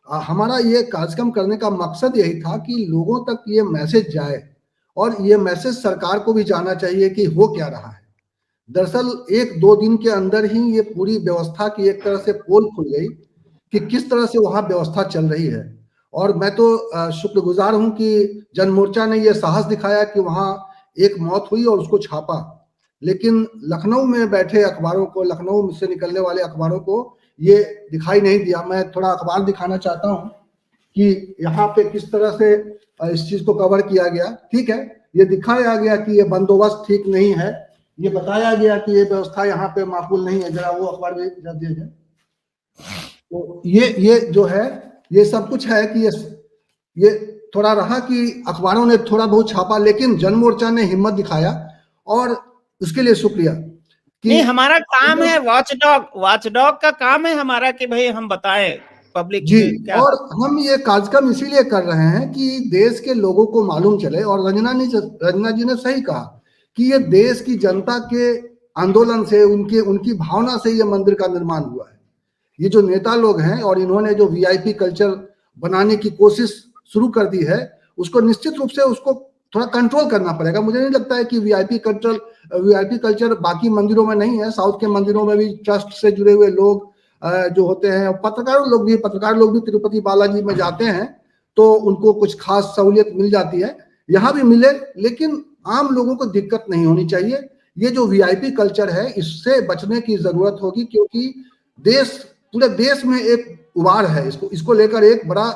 हमारा ये कार्यक्रम करने का मकसद यही था कि लोगों तक ये मैसेज जाए और ये मैसेज सरकार को भी जाना चाहिए कि हो क्या रहा है। दरअसल 1-2 दिन के अंदर ही ये पूरी व्यवस्था की एक तरह से पोल खुल गई कि किस तरह से वहाँ व्यवस्था चल रही है। और मैं तो शुक्रगुजार हूँ कि जनमोर्चा ने ये साहस दिखाया कि वहाँ एक मौत हुई और उसको छापा। लेकिन लखनऊ में बैठे अखबारों को, लखनऊ से निकलने वाले अखबारों को ये दिखाई नहीं दिया। मैं थोड़ा अखबार दिखाना चाहता हूँ कि यहाँ पे किस तरह से इस चीज को कवर किया गया। ठीक है, ये दिखाया गया कि ये बंदोबस्त ठीक नहीं है, ये बताया गया कि ये व्यवस्था यहाँ पे माकूल नहीं है। जरा वो अखबार भी दिया जाए। तो ये जो है, ये सब कुछ है कि ये थोड़ा रहा कि अखबारों ने थोड़ा बहुत छापा, लेकिन जनमोर्चा ने हिम्मत दिखाया और उसके लिए शुक्रिया। नहीं, हमारा काम है वॉचडॉग का काम है हमारा कि भाई हम बताएं पब्लिक जी। क्या। और हम ये कार्यक्रम इसीलिए कर रहे हैं कि देश के लोगों को मालूम चले। और रंजना जी ने सही कहा कि ये देश की जनता के आंदोलन से, उनकी भावना से ये मंदिर का निर्माण हुआ है। ये जो नेता लोग हैं और इन्होंने जो वीआईपी कल्चर बनाने की कोशिश शुरू कर दी है, उसको निश्चित रूप से उसको थोड़ा कंट्रोल करना पड़ेगा। मुझे नहीं लगता है कि वीआईपी कल्चर बाकी मंदिरों में नहीं है। साउथ के मंदिरों में भी ट्रस्ट से जुड़े हुए लोग जो होते हैं, पत्रकार लोग भी तिरुपति बालाजी में जाते हैं तो उनको कुछ खास सहूलियत मिल जाती है, यहाँ भी मिले, लेकिन आम लोगों को दिक्कत नहीं होनी चाहिए। ये जो वीआईपी कल्चर है, इससे बचने की जरूरत होगी, क्योंकि पूरे देश में एक उबार है, इसको लेकर एक बड़ा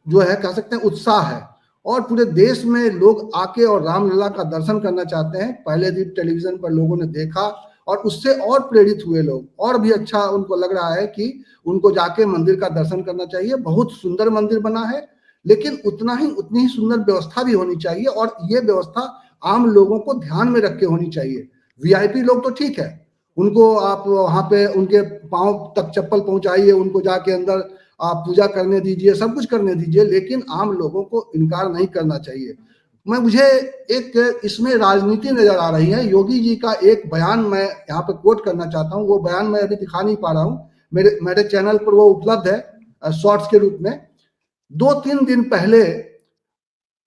जो है कह सकते हैं उत्साह है। और पूरे देश में लोग आके और रामलला का दर्शन करना चाहते हैं। पहले दिन टेलीविजन पर लोगों ने देखा और उससे और प्रेरित हुए लोग, और भी अच्छा उनको लग रहा है कि उनको जाके मंदिर का दर्शन करना चाहिए। बहुत सुंदर मंदिर बना है, लेकिन उतनी ही सुंदर व्यवस्था भी होनी चाहिए, और ये व्यवस्था आम लोगों को ध्यान में रख के होनी चाहिए। वीआईपी लोग तो ठीक है, उनको आप वहां पे उनके पांव तक चप्पल पहुंचाइए, उनको जाके अंदर आप पूजा करने दीजिए, सब कुछ करने दीजिए, लेकिन आम लोगों को इनकार नहीं करना चाहिए। मुझे एक इसमें राजनीति नजर आ रही है। योगी जी का एक बयान मैं यहाँ पे कोट करना चाहता हूँ। वो बयान मैं अभी दिखा नहीं पा रहा हूँ, मेरे चैनल पर वो उपलब्ध है शॉर्ट्स के रूप में। 2-3 दिन पहले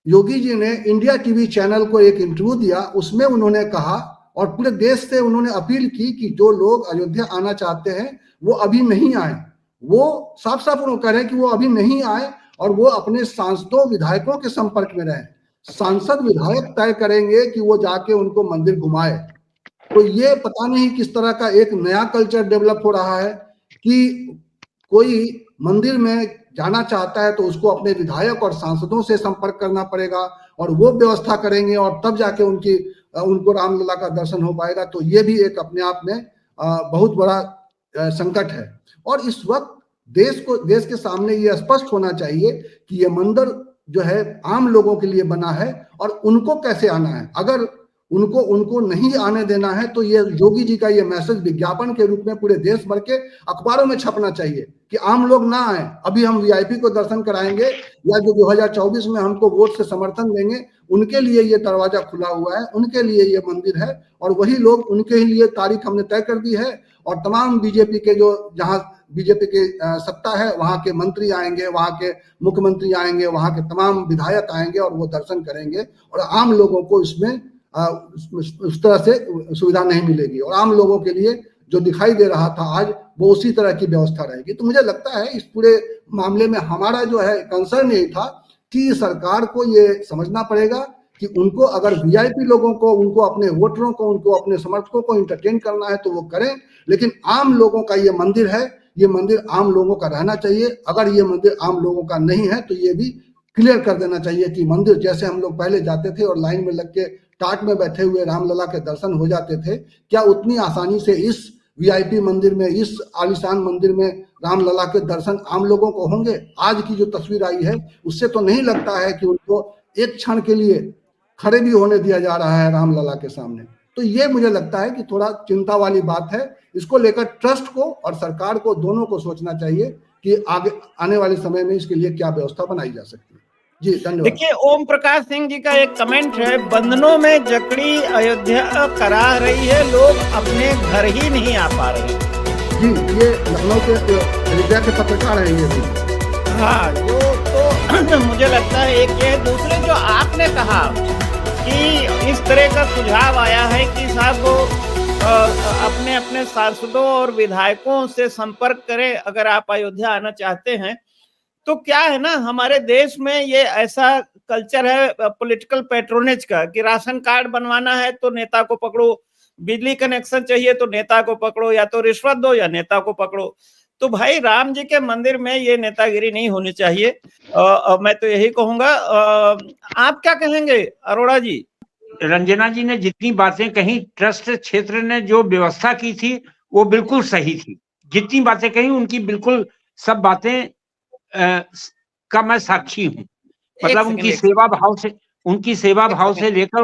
योगी जी ने इंडिया टीवी चैनल को एक इंटरव्यू दिया। उसमें उन्होंने कहा और पूरे देश से उन्होंने अपील की कि जो लोग अयोध्या आना चाहते हैं वो अभी नहीं आए। वो साफ साफ उन्होंने कह रहे हैं कि वो अभी नहीं आए और वो अपने सांसदों विधायकों के संपर्क में रहे। सांसद विधायक तय करेंगे कि वो जाके उनको मंदिर घुमाए। तो ये पता नहीं किस तरह का एक नया कल्चर डेवलप हो रहा है कि कोई मंदिर में जाना चाहता है तो उसको अपने विधायक और सांसदों से संपर्क करना पड़ेगा और वो व्यवस्था करेंगे और तब जाके उनको रामलला का दर्शन हो पाएगा। तो ये भी एक अपने आप में बहुत बड़ा संकट है। और इस वक्त देश के सामने ये स्पष्ट होना चाहिए कि ये मंदिर जो है आम लोगों के लिए बना है और उनको कैसे आना है। अगर उनको नहीं आने देना है तो ये योगी जी का ये मैसेज विज्ञापन के रूप में पूरे देश भर के अखबारों में छपना चाहिए कि आम लोग ना आए, अभी हम वीआईपी को दर्शन कराएंगे, या जो 2024 में हमको वोट से समर्थन देंगे उनके लिए ये दरवाजा खुला हुआ है, उनके लिए ये मंदिर है और वही लोग, उनके ही लिए तारीख हमने तय कर दी है। और तमाम बीजेपी के जहाँ बीजेपी के सत्ता है वहां के मंत्री आएंगे, वहां के मुख्यमंत्री आएंगे, वहां के तमाम विधायक आएंगे और वो दर्शन करेंगे और आम लोगों को इसमें उस तरह से सुविधा नहीं मिलेगी और आम लोगों के लिए जो दिखाई दे रहा था आज वो उसी तरह की व्यवस्था रहेगी। तो मुझे लगता है इस पूरे मामले में हमारा जो है कंसर्न यही था कि सरकार को ये समझना पड़ेगा कि उनको अगर वीआईपी लोगों को, उनको अपने वोटरों को, उनको अपने समर्थकों को इंटरटेन करना है तो वो करें, लेकिन आम लोगों का ये मंदिर है, ये मंदिर आम लोगों का रहना चाहिए। अगर ये मंदिर आम लोगों का नहीं है तो ये भी क्लियर कर देना चाहिए कि मंदिर जैसे हम लोग पहले जाते थे और लाइन में लग के टाट में बैठे हुए रामलला के दर्शन हो जाते थे, क्या उतनी आसानी से इस वीआईपी मंदिर में, इस आलीशान मंदिर में रामलला के दर्शन आम लोगों को होंगे? आज की जो तस्वीर आई है उससे तो नहीं लगता है कि उनको एक क्षण के लिए खड़े भी होने दिया जा रहा है रामलला के सामने। तो ये मुझे लगता है कि थोड़ा चिंता वाली बात है। इसको लेकर ट्रस्ट को और सरकार को दोनों को सोचना चाहिए कि आगे आने वाले समय में इसके लिए क्या व्यवस्था बनाई जा सकती है। जी धन्यवाद। देखिए, ओम प्रकाश सिंह जी का एक कमेंट है, बंधनों में जकड़ी अयोध्या करा रही है, लोग अपने घर ही नहीं आ पा रहे। जी, ये लखनऊ के अयोध्या के पत्रकार हैं ये भी। हाँ, जो तो मुझे लगता है एक ये, दूसरे जो आपने कहा कि इस तरह का सुझाव आया है कि साहब वो अपने अपने सांसदों और विधायकों से संपर्क करें अगर आप अयोध्या आना चाहते हैं। तो क्या है ना, हमारे देश में ये ऐसा कल्चर है पॉलिटिकल पैट्रोनेज का कि राशन कार्ड बनवाना है तो नेता को पकड़ो, बिजली कनेक्शन चाहिए तो नेता को पकड़ो, या तो रिश्वत दो या नेता को पकड़ो। तो भाई राम जी के मंदिर में ये नेतागिरी नहीं होनी चाहिए। मैं तो यही कहूंगा। आप क्या कहेंगे अरोड़ा जी? रंजना जी ने जितनी बातें कही, ट्रस्ट क्षेत्र ने जो व्यवस्था की थी वो बिल्कुल सही थी। जितनी बातें कही उनकी बिल्कुल सब बातें का मैं साक्षी हूँ। मतलब उनकी सेवा भाव से लेकर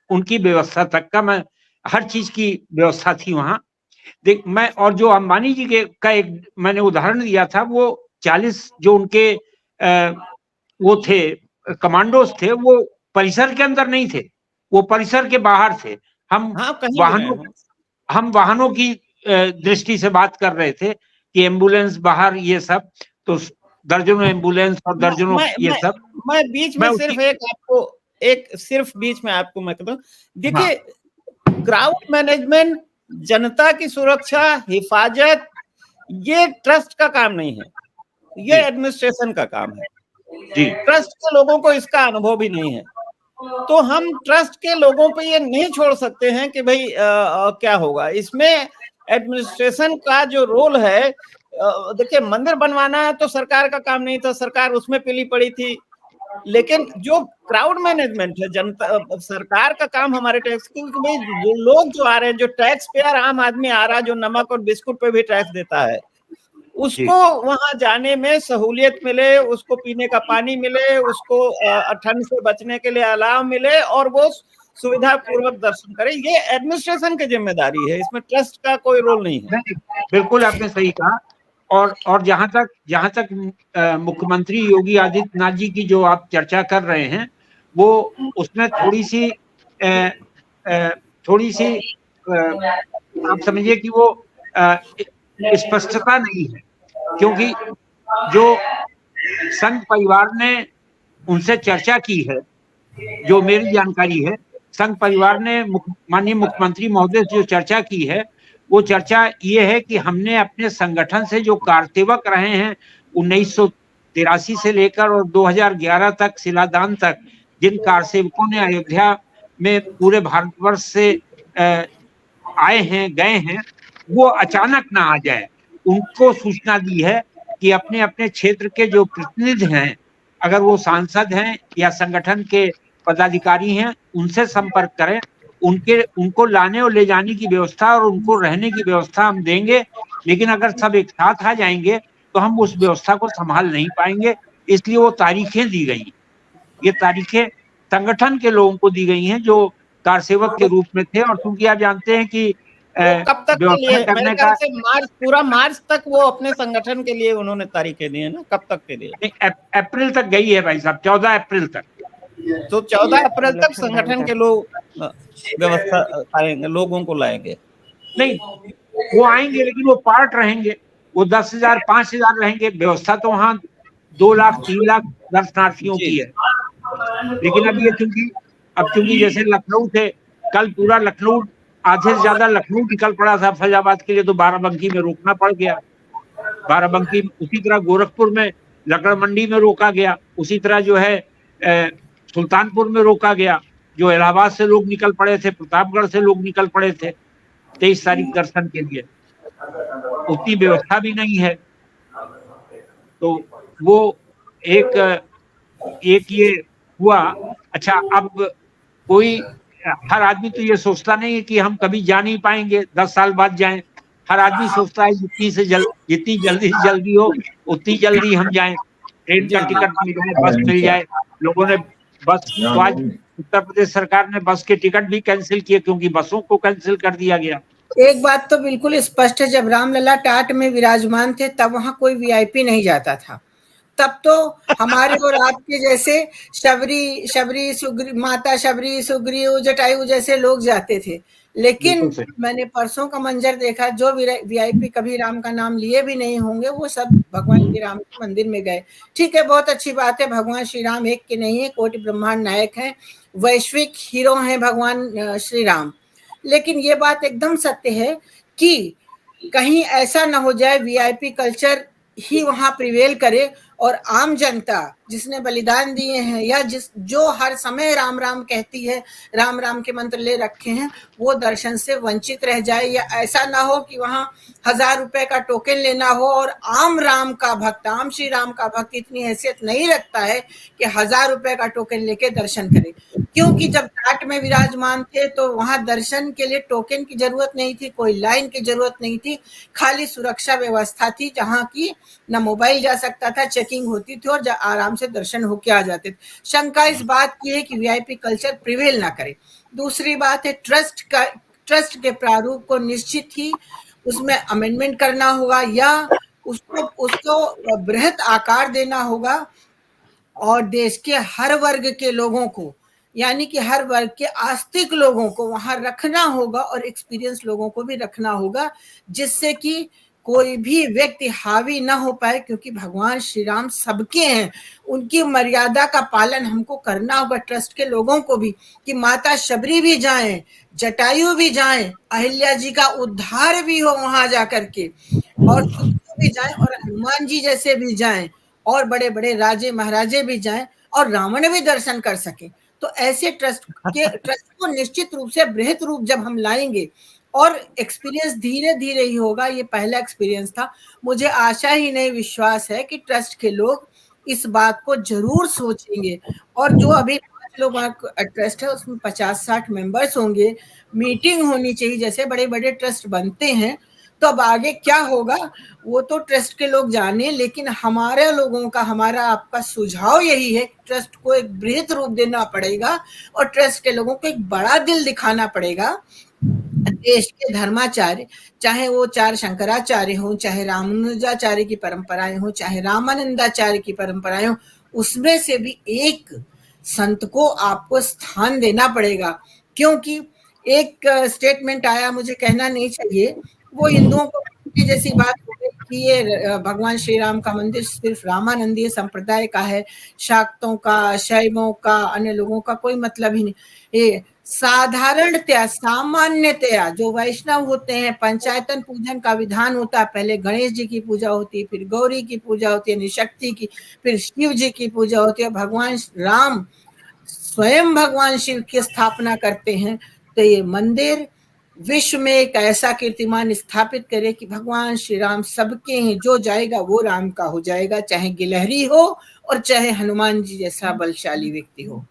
उनकी व्यवस्था तक का, मैं हर चीज की व्यवस्था थी वहां। देख, मैं और जो अंबानी जी का एक मैंने उदाहरण दिया था, वो 40 जो उनके वो थे कमांडोज थे, वो परिसर के अंदर नहीं थे, वो परिसर के बाहर थे। हम वाहनों की दृष्टि से बात कर रहे थे कि एम्बुलेंस बाहर, ये सब तो दर्जनों एम्बुलेंस और दर्जनों ये सब। मैं बीच में सिर्फ बीच में आपको मैं कहता हूँ, देखिए क्राउड मैनेजमेंट, जनता की सुरक्षा, हिफाजत, ये ट्रस्ट का काम नहीं है, ये एडमिनिस्ट्रेशन का काम है जी। ट्रस्ट के लोगों को इसका अनुभव भी नहीं है, तो हम ट्रस्ट के लोगों पे ये नहीं छोड़ सकते हैं कि भाई क्या होगा। इसमें एडमिनिस्ट्रेशन का जो रोल है, देखिए मंदिर बनवाना है तो सरकार का काम नहीं था, सरकार उसमें पीली पड़ी थी। लेकिन जो क्राउड मैनेजमेंट है, जनता सरकार का काम हमारे टैक्स, क्योंकि भाई जो लोग जो आ रहे हैं, जो टैक्स पेयर आम आदमी आ रहा है, जो नमक और बिस्कुट पे भी टैक्स देता है, उसको वहां जाने में सहूलियत मिले, उसको पीने का पानी मिले, उसको ठंड से बचने के लिए अलाव मिले और वो सुविधा पूर्वक दर्शन करे। ये एडमिनिस्ट्रेशन की जिम्मेदारी है, इसमें ट्रस्ट का कोई रोल नहीं है। बिल्कुल आपने सही कहा। और जहां तक मुख्यमंत्री योगी आदित्यनाथ जी की जो आप चर्चा कर रहे हैं, वो उसमें थोड़ी सी आप समझिए कि वो स्पष्टता नहीं है, क्योंकि जो संघ परिवार ने उनसे चर्चा की है, जो मेरी जानकारी है, संघ परिवार ने माननीय मुख्यमंत्री महोदय से जो चर्चा की है, वो चर्चा ये है कि हमने अपने संगठन से जो कारसेवक रहे हैं 1983 से लेकर और 2011 तक, शिलादान तक, जिन कारसेवकों ने अयोध्या में पूरे भारतवर्ष से आए हैं, गए हैं, वो अचानक ना आ जाए। उनको सूचना दी है कि अपने अपने क्षेत्र के जो प्रतिनिधि हैं, अगर वो सांसद हैं या संगठन के पदाधिकारी हैं, उनसे संपर्क करें। उनको लाने और ले जाने की व्यवस्था और उनको रहने की व्यवस्था हम देंगे, लेकिन अगर सब एक साथ आ जाएंगे तो हम उस व्यवस्था को संभाल नहीं पाएंगे। इसलिए वो तारीखें दी गई, ये तारीखें संगठन के लोगों को दी गई हैं जो कारसेवक के रूप में थे। और क्योंकि आप जानते हैं कि कब तक के लिए, मेरे ख्याल से पूरा मार्च तक वो अपने संगठन के लिए उन्होंने तारीखें दी है ना, कब तक के लिए? अप्रैल तक गई है भाई साहब, 14 अप्रैल तक। तो 14 अप्रैल तक संगठन के लोग व्यवस्था आएंगे, लोगों को लाएंगे नहीं, वो आएंगे लेकिन वो पार्ट रहेंगे, वो 10,000 5,000 रहेंगे। व्यवस्था तो वहाँ 2 लाख 3 लाख दर्शनार्थियों की है। लेकिन अब ये क्योंकि जैसे लखनऊ थे, कल पूरा लखनऊ, आधे से ज्यादा लखनऊ निकल पड़ा था फैजाबाद के लिए, तो बाराबंकी में रोकना पड़ गया। बाराबंकी, उसी तरह गोरखपुर में लकड़ मंडी में रोका गया, उसी तरह जो है सुल्तानपुर में रोका गया। जो इलाहाबाद से लोग निकल पड़े थे, प्रतापगढ़ से लोग निकल पड़े थे 23 तारीख दर्शन के लिए, उतनी व्यवस्था भी नहीं है। तो वो एक ये हुआ। अच्छा, अब हर आदमी तो ये सोचता नहीं है कि हम कभी जा नहीं पाएंगे, 10 साल बाद जाएं। हर आदमी सोचता है जितनी जल्दी हो उतनी जल्दी हम जाएं, ट्रेन का टिकट मिल जाए, बस मिल जाए। लोगों ने बस, तो आज उत्तर प्रदेश सरकार ने बस के टिकट भी कैंसिल किए, क्योंकि बसों को कैंसिल कर दिया गया। एक बात तो बिल्कुल स्पष्ट है, जब रामलला टाट में विराजमान थे तब वहां कोई वीआईपी नहीं जाता था। तब तो हमारे और आपके जैसे शबरी, माता शबरी, सुग्रीव, जटायु जैसे लोग जाते थे। लेकिन मैंने परसों का मंजर देखा, जो वीआईपी कभी राम का नाम लिए भी नहीं होंगे वो सब भगवान श्री राम के मंदिर में गए। ठीक है, बहुत अच्छी बात है, भगवान श्री राम एक के नहीं है, कोटि ब्रह्मांड नायक हैं, वैश्विक हीरो हैं भगवान श्री राम। लेकिन ये बात एकदम सत्य है कि कहीं ऐसा ना हो जाए वीआईपी कल्चर ही वहां प्रिवेल करे और आम जनता जिसने बलिदान दिए हैं या जो हर समय राम राम कहती है, राम राम के मंत्र ले रखे हैं, वो दर्शन से वंचित रह जाए। या ऐसा ना हो कि वहां 1000 रुपए का टोकन लेना हो और आम राम का भक्त, आम श्री राम का भक्त इतनी हैसियत नहीं रखता है कि 1000 रुपए का टोकन लेके दर्शन करे। क्योंकि जब घाट में विराजमान थे तो वहां दर्शन के लिए टोकन की जरूरत नहीं थी, कोई लाइन की जरूरत नहीं थी, खाली सुरक्षा व्यवस्था थी जहां की न मोबाइल जा सकता था, चेकिंग होती थी और आराम से दर्शन होके आ जाते थे। शंका इस बात की है कि वीआईपी कल्चर प्रिवेल ना करे। दूसरी बात है ट्रस्ट के प्रारूप को निश्चित ही उसमें अमेंडमेंट करना होगा या उसको बृहत आकार देना होगा और देश के हर वर्ग के लोगों को, यानी कि हर वर्ग के आस्तिक लोगों को वहां रखना होगा और एक्सपीरियंस लोगों को भी रखना होगा, जिससे कि कोई भी व्यक्ति हावी ना हो पाए। क्योंकि भगवान श्री राम सबके हैं, उनकी मर्यादा का पालन हमको करना होगा, ट्रस्ट के लोगों को भी, कि माता शबरी भी जाएं, जटायु भी जाएं, अहिल्या जी का उद्धार भी हो वहां जाकर के, और भी जाएं और हनुमान जी जैसे भी जाएं और बड़े बड़े राजे महाराजे भी जाएं और रावण भी दर्शन कर सके। तो ऐसे ट्रस्ट को निश्चित रूप से बृहत रूप जब हम लाएंगे और एक्सपीरियंस धीरे धीरे ही होगा। ये पहला एक्सपीरियंस था, मुझे आशा ही नहीं विश्वास है कि ट्रस्ट के लोग इस बात को जरूर सोचेंगे। और जो अभी 5 लोग ट्रस्ट है उसमें 50-60 मेंबर्स होंगे, मीटिंग होनी चाहिए जैसे बड़े बड़े ट्रस्ट बनते हैं। तो अब आगे क्या होगा वो तो ट्रस्ट के लोग जाने, लेकिन हमारे लोगों का, हमारा आपका सुझाव यही है, ट्रस्ट को एक बृहत रूप देना पड़ेगा और ट्रस्ट के लोगों को एक बड़ा दिल दिखाना पड़ेगा। देश के धर्माचार्य, चाहे वो 4 शंकराचार्य हो, चाहे रामानुजाचार्य की परंपराएं हो, चाहे रामानंदाचार्य की परंपराएं हो, उसमें से भी एक संत को आपको स्थान देना पड़ेगा। क्योंकि एक स्टेटमेंट आया, मुझे कहना नहीं चाहिए, वो हिंदुओं को जैसी बात हो गई कि ये भगवान श्री राम का मंदिर सिर्फ रामानंदीय संप्रदाय का है, शाक्तों का, शैवों का, अन्य लोगों का कोई मतलब ही नहीं। ये साधारणतया, सामान्यतया जो वैष्णव होते हैं, पंचायतन पूजन का विधान होता है, पहले गणेश जी की पूजा होती है, फिर गौरी की पूजा होती है, शक्ति की, फिर शिव जी की पूजा होती है, भगवान राम स्वयं भगवान शिव की स्थापना करते हैं। तो ये मंदिर विश्व में एक ऐसा कीर्तिमान स्थापित करे कि भगवान श्री राम सबके हैं, जो जाएगा वो राम का हो जाएगा, चाहे गिलहरी हो और चाहे हनुमान जी जैसा बलशाली व्यक्ति हो।